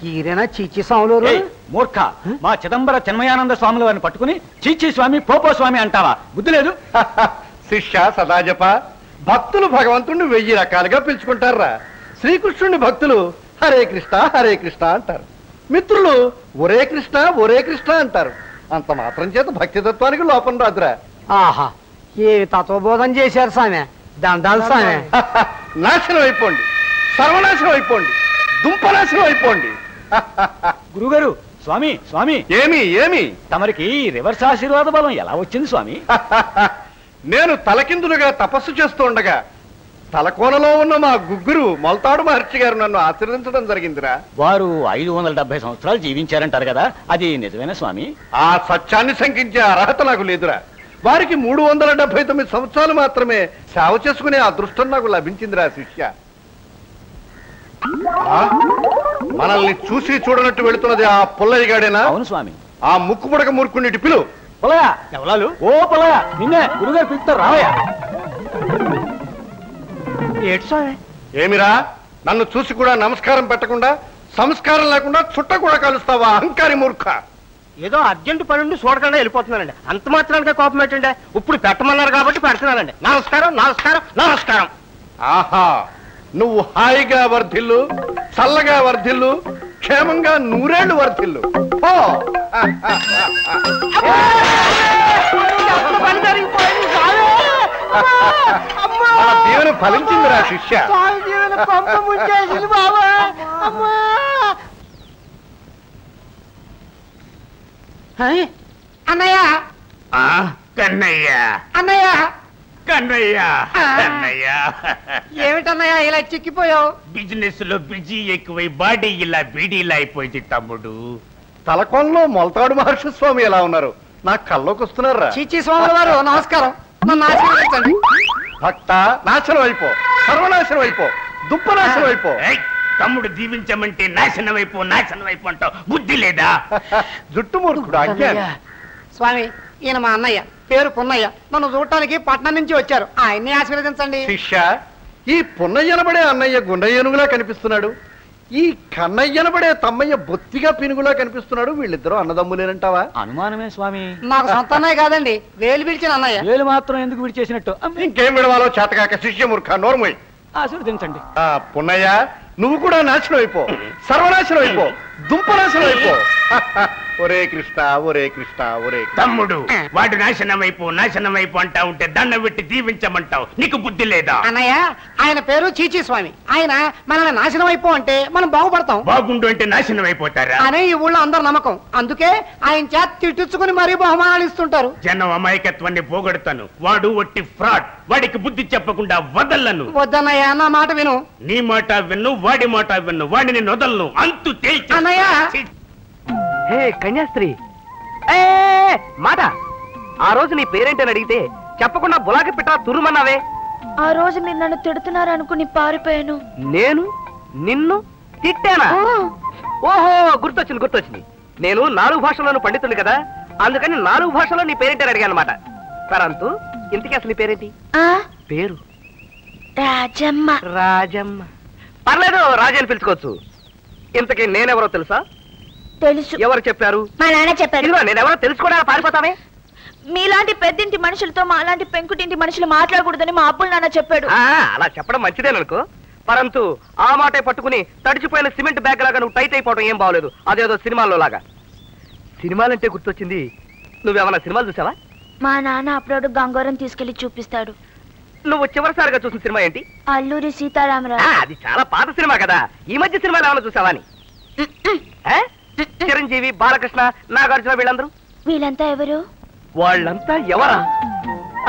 ఈరేనా చీచి స్వాములు? మూర్ఖ, మా చిదంబర చిన్మయానంద స్వాముల వారిని పట్టుకుని చీచి స్వామి పోపో స్వామి అంటావా? బుద్ధి లేదు. శిష్య సదాజప, భక్తులు భగవంతుడిని 1000 రకాలుగా పిలుచుకుంటారా. శ్రీకృష్ణుని భక్తులు హరే కృష్ణ అంటారు. మిత్రులు ఒరే కృష్ణ అంటారు. అంత మాత్రం చేత భక్తితత్వానికి లోపం రాదురా. ఆహా, ఏ తత్వబోధం చేశారు స్వామి. దండాలు స్వామి. నాశనం అయిపోండి, సర్వనాశనం అయిపోండి, దుంపనాశనం అయిపోండి. గురుగారు, స్వామి స్వామి, ఏమి తమరికి రివర్స్ ఆశీర్వాద బలం ఎలా వచ్చింది స్వామి? నేను తలకిందులుగా తపస్సు చేస్తూ ఉండగా తలకోనలో ఉన్న మా గుగ్గురు మొలతాడు మహర్షి గారు నన్ను ఆశీర్వదించడం జరిగిందిరా. వారు 570 సంవత్సరాలు జీవించారంటారు కదా, అది నిజమేనా స్వామి? ఆ సత్యాన్ని శంకించే అర్హత నాకు లేదురా. వారికి 379 సంవత్సరాలు మాత్రమే సేవ చేసుకునే అదృష్టం నాకు లభించిందిరా శిష్య. మనల్ని చూసి చూడనట్టు వెళుతున్నది ఆ పుల్లయ్య గాడేనా? అవును స్వామి. ఆ ముక్కు పుడక మూర్ఖునిటి పిలు. పుల్లయ్య, ఎవలాలు? ఓ పుల్లయ్య, నిన్నే గురుగారు పిలుస్తారు, రావయ్యా. ఏడు స్వామి? ఏమిరా, నన్ను చూసి కూడా నమస్కారం పెట్టకుండా, సంస్కారం లేకుండా చుట్ట కూడా కలుస్తావా అహంకారి మూర్ఖ? ఏదో అర్జెంట్ పనుండి చూడకుండా వెళ్ళిపోతున్నానండి. అంత మాత్రానికే కోపం పెట్టండి. ఇప్పుడు పెట్టమన్నారు కాబట్టి పెడుతున్నానండి. నమస్కారం. ఆహా, నువ్వు హాయిగా వర్ధిల్లు, చల్లగా వర్ధిల్లు, క్షేమంగా 100 ఏళ్ళు వర్ధిల్లు. మన దీవెన ఫలించిందిరా శిష్య. అన్నయ్య, కన్నయ్య, అన్నయ్య, కన్నయ్య, కన్నయ్య, ఏమిటన్నయ్య ఇలా చిక్కిపోయావు? బిజినెస్ లో బిజీ ఎక్కువై బాడీ ఇలా బీడీలా అయిపోయింది తమ్ముడు. తలకోనలో మొలతాడు మహర్షి స్వామి ఎలా ఉన్నారు? నా కల్లోకి వస్తున్నారా? చీచి స్వాముల వారు నమస్కారం. నన్ను ఆశీర్వదించండి. భక్త, నాశనం అయిపో, సర్వనాశనం అయిపో, దుప్పనాశనం అయిపో. తమ్ముడు దీవించమంటే నాశనం అయిపో అంటావు, బుద్ధి లేదా? జుట్టు మూర్ఖుడు అజ్ఞాని. స్వామి, ఈయన మా అన్నయ్య, పేరు పున్నయ్య. నన్ను చూడటానికి పట్నం నుంచి వచ్చారు. ఆయన్ని ఆశీర్వదించండి. శిష్య, ఈ పున్నయ్యనబడే అన్నయ్య గుండయ్యనుగులా కనిపిస్తున్నాడు. ఈ కన్నయ్యనబడే తమ్మయ్య బొత్తిగా పినుగులా కనిపిస్తున్నాడు. వీళ్ళిద్దరూ అన్నదమ్ములేనంటావా? అనుమానమే స్వామి. నాకు సొంత అన్నయ్య కాదండి, వేలు పిలిచిన అన్నయ్య. వేలు మాత్రం ఎందుకు విడిచేసినట్టు? ఇంకేం విడవాలో చేతకాక శిష్య మూర్ఖ, నోర్మోయ్. ఆశీర్వదించండి. పున్నయ్య, నువ్వు కూడా నాశనం అయిపో, సర్వనాశనం అయిపో, దుంపనాశనం అయిపో. ఒరే కృష్ణ. తమ్ముడు, వాడు నాశనం అయిపో అంటా ఉంటే దండం పెట్టి దీవించమంటావు, నీకు బుద్ధి లేదా? అన్నయ్య, ఆయన పేరు చీచి స్వామి. ఆయన మనల్ని నాశనం అయిపో అంటే మనం బాగుపడతాం. బాగుండు అంటే నాశనం అయిపోతారా అనే ఈ ఊళ్ళో అందరు నమ్మకం. అందుకే ఆయన చేత తిట్టించుకుని మరీ బహుమానాలు ఇస్తుంటారు. జనం అమాయకత్వాన్ని పోగొడతాను. వాడు ఒట్టి ఫ్రాడ్. వాడికి బుద్ధి చెప్పకుండా వదలను. వద్దన్నయ్య, నా మాట విను. నీ మాట విన్ను, వాడి మాట విన్ను, వాడిని వదలను. అంతు తేల్చి. అన్నయ్య, హే కన్యాస్త్రీ, మాట. ఆ రోజు నీ పేరేంటని అడిగితే చెప్పకుండా బులాకి పెట్టా తురుమన్నావే. ఆ రోజు మీరు నన్ను తిడుతున్నారు అనుకుని పారిపోయాను. నేను నిన్ను తిట్టానా? ఓహో, గుర్తొచ్చింది. నేను 4 భాషలను పండితుడు కదా, అందుకని 4 భాషలో నీ పేరేంటని అడిగాను అనమాట. పరంతు ఇంతకీ అసలు నీ పేరేంటి? పేరు రాజమ్మ. పర్లేదు, రాజు అని పిలుచుకోవచ్చు. ఇంతకీ నేనెవరో తెలుసా? తెలుసు. ఎవరు చెప్పారు? మా నాన్న చెప్పారు. నేనెవరో తెలుసుకోవడానికి పారిపోతావే. మీలాంటి పెద్దింటి మనుషులతో మాలాంటి పెంకుటింటి మనుషులు మాట్లాడకూడదని మా అబ్బులు నాన్న చెప్పాడు. అలా చెప్పడం మంచిదేననుకో. పరంతు ఆ మాటే పట్టుకుని తడిచిపోయిన సిమెంట్ బ్యాగ్ లాగా నువ్వు టైట్ అయిపోవడం ఏం బాగోలేదు. అదేదో సినిమాల్లో లాగా. సినిమాలంటే గుర్తొచ్చింది, నువ్వేమన్నా సినిమాలు చూసావా? మా నాన్న అప్పుడప్పుడు గంగోరం తీసుకెళ్లి చూపిస్తాడు. నువ్వు చివరిసారిగా చూసిన సినిమా ఏంటి? అల్లూరి సీతారామరాజు. అది చాలా పాత సినిమా కదా. ఈ మధ్య సినిమాలు ఏమైనా చూసావా అని? చిరంజీవి, బాలకృష్ణ, నాగార్జున, వీళ్ళంతా ఎవరు? వాళ్ళంతా ఎవరా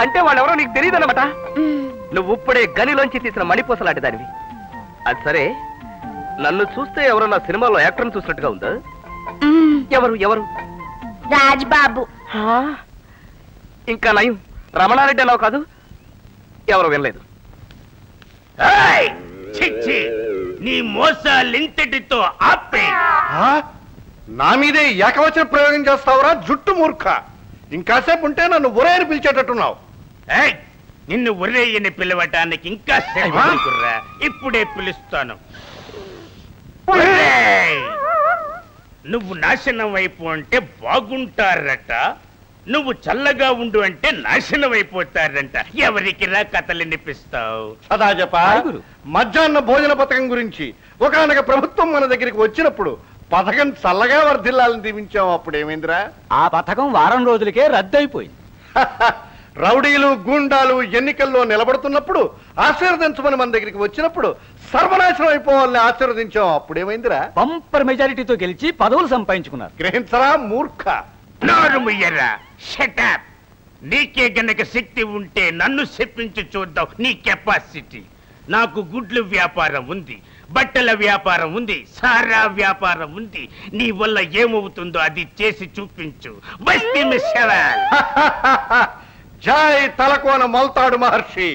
అంటే వాళ్ళెవరో నీకు తెలియదు అనమాట. నువ్వు ఇప్పుడే గనిలోంచి తీసిన మణిపూసలాంటి దానివి. అది సరే, నన్ను చూస్తే ఎవరో నా సినిమాలో యాక్టర్ని చూసినట్టుగా ఉందా? ఎవరు? రాజ్బాబు. ఇంకా నయం, రమణారెడ్డి అన్నావు కాదు? ఎవరు వినలేదు. నీ మోసాలింతటితో ఆపే. నా మీదే ఏకవచన ప్రయోగం చేస్తావురా జుట్టు మూర్ఖ. ఇంకాసేపు ఉంటే నన్ను ఒరేని పిలిచేటట్టున్నావు. నిన్ను ఒరేయని పిలవటానికి ఇంకా సేపు. ఇప్పుడే పిలుస్తాను. నువ్వు నాశనం వైపు అంటే బాగుంటారట, నువ్వు చల్లగా ఉండు అంటే నాశనం అయిపోతారంట. ఎవరికి రా కథలు వినిపిస్తావు? సదాజప, మధ్యాహ్న భోజన పథకం గురించి ఒకనొక ప్రభుత్వం మన దగ్గరికి వచ్చినప్పుడు పథకం చల్లగా వర్ధిల్లాలని దీవించాం. అప్పుడు ఏమైందిరా? ఆ పథకం వారం రోజులకే రద్దయిపోయింది. రౌడీలు గూండాలు ఎన్నికల్లో నిలబడుతున్నప్పుడు ఆశీర్వదించమని మన దగ్గరికి వచ్చినప్పుడు సర్వనాశనం అయిపోవాలని ఆశీర్వదించాం. అప్పుడేమైందిరా? బంపర్ మెజారిటీతో గెలిచి పదవులు సంపాదించుకున్నారు. గ్రహించరా మూర్ఖ? నోరు ముయ్యరా, షటప్. నీకే గనక శక్తి ఉంటే నన్ను చెప్పించి చూద్దాం నీ కెపాసిటీ. నాకు గుడ్లు వ్యాపారం ఉంది, బట్టల వ్యాపారం ఉంది, సారా వ్యాపారం ఉంది. నీ వల్ల ఏమవుతుందో అది చేసి చూపించు. బస్తీ మిస్సవాల్. జై తలకోన మల్తాడు మహర్షి.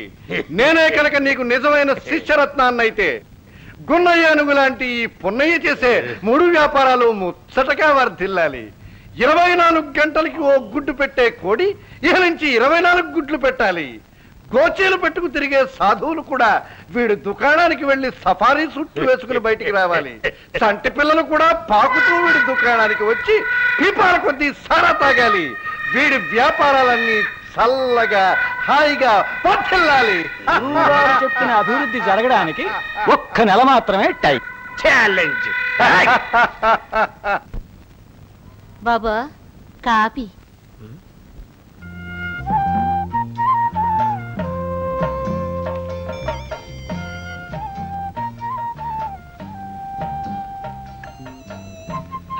నేనే కనుక నీకు నిజమైన శిష్యరత్నాన్నైతే గున్నయ్యనుగు లాంటి ఈ పున్నయ్య చేసే 3 వ్యాపారాలు ముచ్చటగా వర్ధిల్లాలి. 24 గంటలకి ఓ గుడ్డు పెట్టే కోడి ఇక నుంచి 24 గుడ్లు పెట్టాలి. గోచీలు పెట్టుకు తిరిగే సాధువులు కూడా వీడి దుకాణానికి వెళ్లి సఫారీ సుట్టు వేసుకుని బయటికి రావాలి. చంటి పిల్లలు కూడా పాకుతూ వీడి దుకాణానికి వచ్చి పీపాల కొద్దీ సారా తాగాలి. వీడి వ్యాపారాలన్నీ చల్లగా హాయిగా వర్ధిల్లాలి. చెప్పిన అభివృద్ధి జరగడానికి ఒక్క నెల మాత్రమే టైం. ఛాలెంజ్. బాబా కాపీ.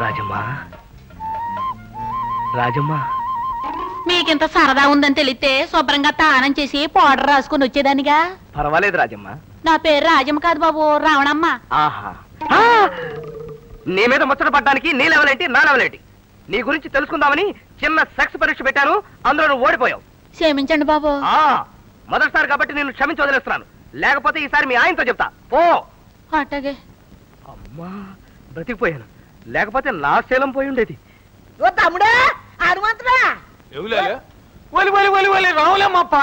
రాజమ్మా, రాజమ్మా, మీకింత సరదా ఉందని తెలిస్తే శుభ్రంగా తానం చేసి పౌడర్ రాసుకుని వచ్చేదానిగా. పర్వాలేదు రాజమ్మా. నా పేరు రాజమ్మ కాదు బాబు, రావణమ్మ. ఆహా, నీ మీద ముచ్చట పడ్డానికి నీ లెవెల్ ఏంటి, నా లెవెల్ ఏంటి? నీ గురించి తెలుసుకుందామని చిన్న సెక్స్ పరీక్ష పెట్టాను, అందులో నువ్వు ఓడిపోయావు. క్షమించండి బాబు. మొదటిసారి కాబట్టి నేను క్షమించి వదిలేస్తున్నాను. లేకపోతే ఈసారి మీ ఆయనతో చెప్తా. పో. అట్టగే. అమ్మా, బ్రతికిపోయాను. లేకపోతే నా శీలం పోయి ఉండేది. ఓ తమ్ముడా, హనుమంతుడా, రావులేమ్మప్ప,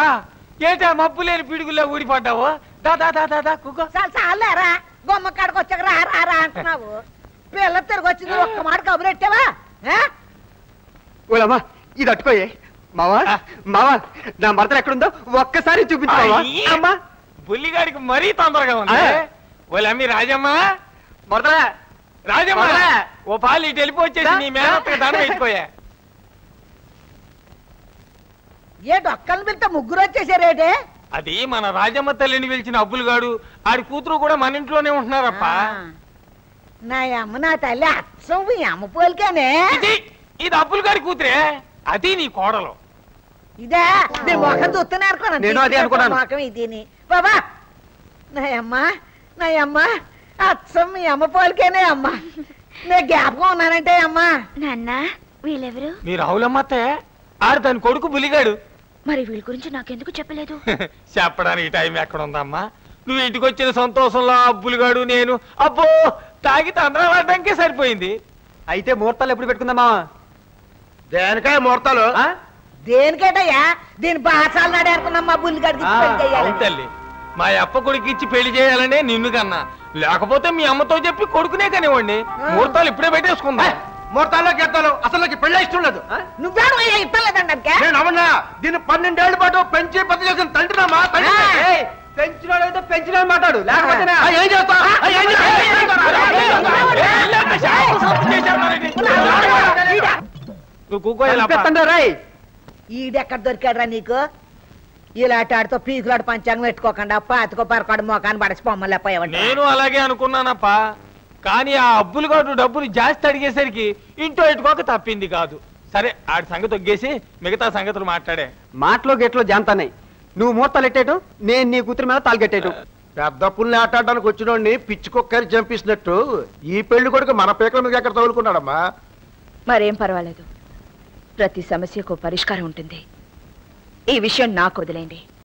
ఏంటా మబ్బు లేని పిడుగుల్లో ఊడిపడ్డావు? చాలేరా బొమ్మ కాడికి వచ్చాక రా రా రా అంటున్నావు. పిల్ల తిరిగి వచ్చింది, ఒక్క మాట కబురెట్టావా? ఓలమ్మా, ఇది అట్టుకోయే. మావా మావా, నా మరదలు ఎక్కడుందో ఒక్కసారి చూపించమ్మా. బుల్లిగాడికి మరీ తొందరగా ఉంది. ఓలమ్మి రాజమ్మ, మరదలా రాజమ్మ, ఓ పాలు ఇటు వెళ్ళిపోవచ్చేసి నీ మేనత్తకి దండ వేసిపోయా. ఏ డొక్కలు పిలితే ముగ్గురు వచ్చేసారేటే? అది మన రాజమ్మ తల్లిని పిలిచిన అబ్బులుగాడు, ఆడి కూతురు కూడా మన ఇంట్లోనే ఉంటున్నారప్ప. నా అమ్మ నా తల్లి అచ్చం మీ అమ్మ పోలికేనే. ఇది అబ్బులుగాడి కూతురే, అది నీ కోడలు. ఇదే మీ మొఖం చూస్తూనే అనుకున్నాను. నేను అదే అనుకున్నాను. మొఖం ఇది బాబా. నా అమ్మ అచ్చం మీ అమ్మ పోలికేనే అమ్మ. నేను జ్ఞాపకం ఉన్నానంటే అమ్మా. నాన్న వీళ్ళెవరు? మీ రావులమ్మతే, ఆడు దాని కొడుకు బులిగాడు. మరి వీళ్ళ గురించి నాకెందుకు చెప్పలేదు? చెప్పడానికి టైం ఎక్కడ ఉందమ్మా? నువ్వు ఇంటికి వచ్చిన సంతోషంలో అబ్బులుగాడు నేను అబ్బో తాగి తండ్రాలడానికే సరిపోయింది. అయితే ముహూర్తాలు ఎప్పుడు పెట్టుకుందామా? దేనికాయ ముహూర్తాలు? దేనికేటయ్యా? దీని బాసాలు నడేరుకున్నామ్మా. బుల్లిగడికి తల్లి, మా అప్ప కొడుకు ఇచ్చి పెళ్లి చేయాలనే నిన్ను కన్నా, లేకపోతే మీ అమ్మతో చెప్పి కొడుకునే కనివ్వండి. ముహూర్తాలు ఇప్పుడే పెట్టేసుకుందా. ముహూర్తాల్లో గెత్తాలు అసలు నాకు పెళ్ళి ఇష్టం లేదు. నువ్వేడు ఇస్తలేదండి. నేను అవునా దీన్ని 12 ఏళ్ల పాటు పెంచి పెద్ద చేసిన తండ్రినమ్మా. పెంచినోడైతే పెంచిన మాట్లాడు, లేకపోతే ఏం చేస్తా? నువ్వు కూకోయాలి. ఈడెక్కడ దొరికాడురా నీకు? ఇలాంటితో పీకులాడు పంచాంగం పెట్టుకోకుండా పాతికో పరకాడు మోకాన్ని పడసి పొమ్మలేకపోయావండి. నేను అలాగే అనుకున్నానప్ప, కానీ ఆ అబ్బులుగాడు డబ్బులు జాస్తి అడిగేసరికి ఇంటో ఇటుకోక తప్పింది కాదు. సరే, ఆడి సంగతి ఒగ్గేసి మిగతా సంగతులు మాట్లాడే. మాటలో గెట్లో జాంతాన్నాయి. నువ్వు ముహూర్తాలు ఎట్టేయటం, నేను నీ కూతురు మీద తాలుగెట్టేయటం. పెద్ద పుల్ని ఆటాడడానికి వచ్చినోడిని పిచ్చి కుక్కని చంపిస్తున్నట్టు ఈ పెళ్లి కొడుకు మన పేకల మీద ఎక్కడ తగులుకున్నాడమ్మా. మరేం పర్వాలేదు, ప్రతి సమస్యకు పరిష్కారం ఉంటుంది. ఈ విషయం నాకు వదిలేండి.